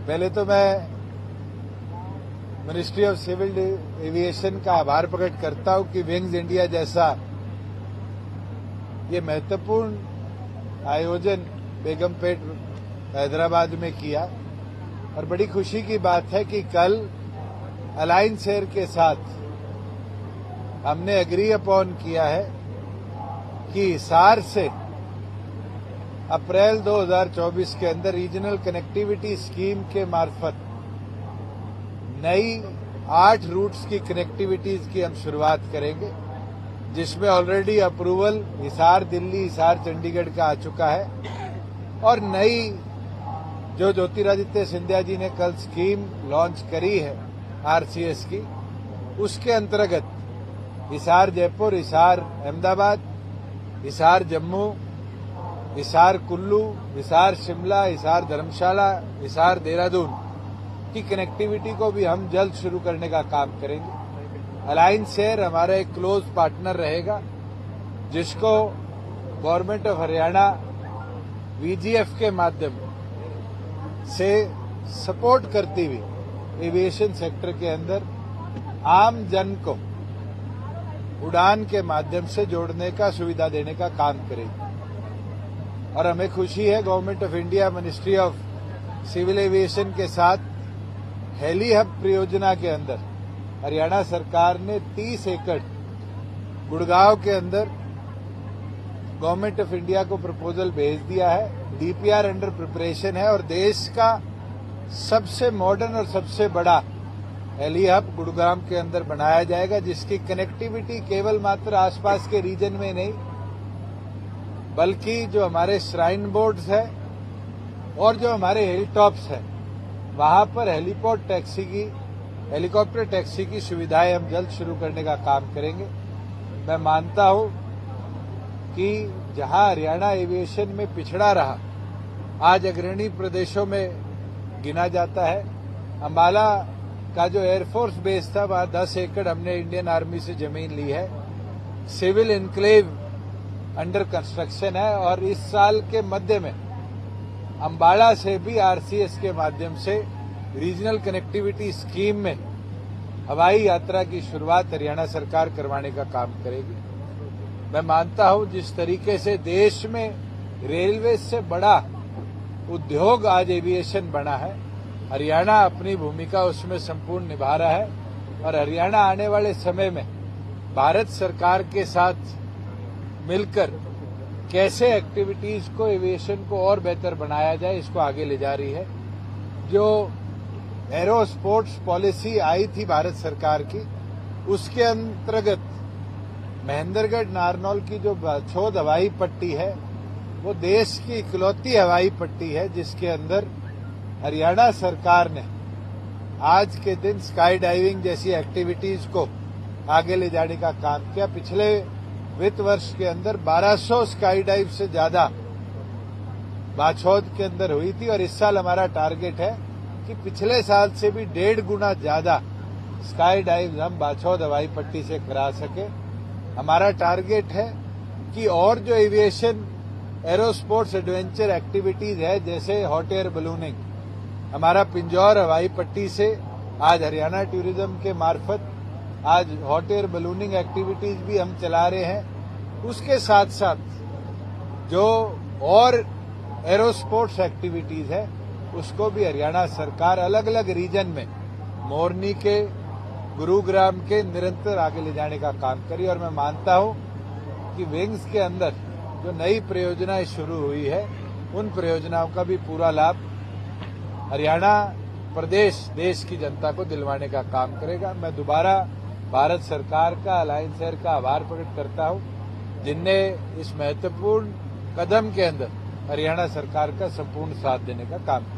पहले तो मैं मिनिस्ट्री ऑफ सिविल एविएशन का आभार प्रकट करता हूं कि विंग्स इंडिया जैसा ये महत्वपूर्ण आयोजन बेगमपेट हैदराबाद में किया। और बड़ी खुशी की बात है कि कल अलायंस एयर के साथ हमने एग्री अपॉन किया है कि हिसार से अप्रैल 2024 के अंदर रीजनल कनेक्टिविटी स्कीम के मार्फत नई 8 रूट्स की कनेक्टिविटीज की हम शुरुआत करेंगे, जिसमें ऑलरेडी अप्रूवल हिसार दिल्ली, हिसार चंडीगढ़ का आ चुका है। और नई जो ज्योतिरादित्य सिंधिया जी ने कल स्कीम लॉन्च करी है आरसीएस की, उसके अंतर्गत हिसार जयपुर, हिसार अहमदाबाद, हिसार जम्मू, हिसार कुल्लू, हिसार शिमला, हिसार धर्मशाला, हिसार देहरादून की कनेक्टिविटी को भी हम जल्द शुरू करने का काम करेंगे। अलायंस एयर हमारा एक क्लोज पार्टनर रहेगा, जिसको गवर्नमेंट ऑफ हरियाणा वीजीएफ के माध्यम से सपोर्ट करती हुई एविएशन सेक्टर के अंदर आम जन को उड़ान के माध्यम से जोड़ने का, सुविधा देने का काम करेगी। और हमें खुशी है government of India ministry of civil aviation के साथ हेली हब परियोजना के अंदर हरियाणा सरकार ने 30 एकड़ गुड़गांव के अंदर गवर्नमेंट ऑफ इंडिया को प्रपोजल भेज दिया है। डीपीआर अंडर प्रिपरेशन है और देश का सबसे मॉडर्न और सबसे बड़ा हेली हब गुड़गांव के अंदर बनाया जाएगा, जिसकी कनेक्टिविटी केवल मात्र आसपास के रीजन में नहीं, बल्कि जो हमारे श्राइन बोर्ड्स है और जो हमारे हिलटॉप्स है, वहां पर हेलीकॉप्टर टैक्सी की सुविधाएं हम जल्द शुरू करने का काम करेंगे। मैं मानता हूं कि जहां हरियाणा एविएशन में पिछड़ा रहा, आज अग्रणी प्रदेशों में गिना जाता है। अंबाला का जो एयरफोर्स बेस था, वहां 10 एकड़ हमने इंडियन आर्मी से जमीन ली है। सिविल इनक्लेव अंडर कंस्ट्रक्शन है और इस साल के मध्य में अंबाला से भी आरसीएस के माध्यम से रीजनल कनेक्टिविटी स्कीम में हवाई यात्रा की शुरुआत हरियाणा सरकार करवाने का काम करेगी। मैं मानता हूं जिस तरीके से देश में रेलवे से बड़ा उद्योग आज एविएशन बना है, हरियाणा अपनी भूमिका उसमें संपूर्ण निभा रहा है। और हरियाणा आने वाले समय में भारत सरकार के साथ मिलकर कैसे एक्टिविटीज को, एविएशन को और बेहतर बनाया जाए, इसको आगे ले जा रही है। जो एरो स्पोर्ट्स पॉलिसी आई थी भारत सरकार की, उसके अंतर्गत महेंद्रगढ़ नारनौल की जो बाछौद हवाई पट्टी है, वो देश की इकलौती हवाई पट्टी है जिसके अंदर हरियाणा सरकार ने आज के दिन स्काई डाइविंग जैसी एक्टिविटीज को आगे ले जाने का काम किया। पिछले वित्त वर्ष के अंदर 1200 स्काई डाइव से ज्यादा बाछौद के अंदर हुई थी और इस साल हमारा टारगेट है कि पिछले साल से भी 1.5 गुना ज्यादा स्काई डाइव हम बाछौद हवाई पट्टी से करा सके। हमारा टारगेट है कि और जो aviation aero sports adventure activities है, जैसे हॉट एयर बलूनिंग, हमारा पिंजौर हवाई पट्टी से आज हरियाणा टूरिज्म के मार्फत आज हॉट एयर बलूनिंग एक्टिविटीज भी हम चला रहे हैं। उसके साथ साथ जो और एरो स्पोर्ट्स एक्टिविटीज है, उसको भी हरियाणा सरकार अलग अलग रीजन में मोरनी के, गुरुग्राम के निरंतर आगे ले जाने का काम करी। और मैं मानता हूं कि विंग्स के अंदर जो नई परियोजनाएं शुरू हुई है, उन परियोजनाओं का भी पूरा लाभ हरियाणा प्रदेश देश की जनता को दिलवाने का काम करेगा। मैं दोबारा भारत सरकार का, अलायंस एयर का आभार प्रकट करता हूं, जिनने इस महत्वपूर्ण कदम के अंदर हरियाणा सरकार का संपूर्ण साथ देने का काम किया।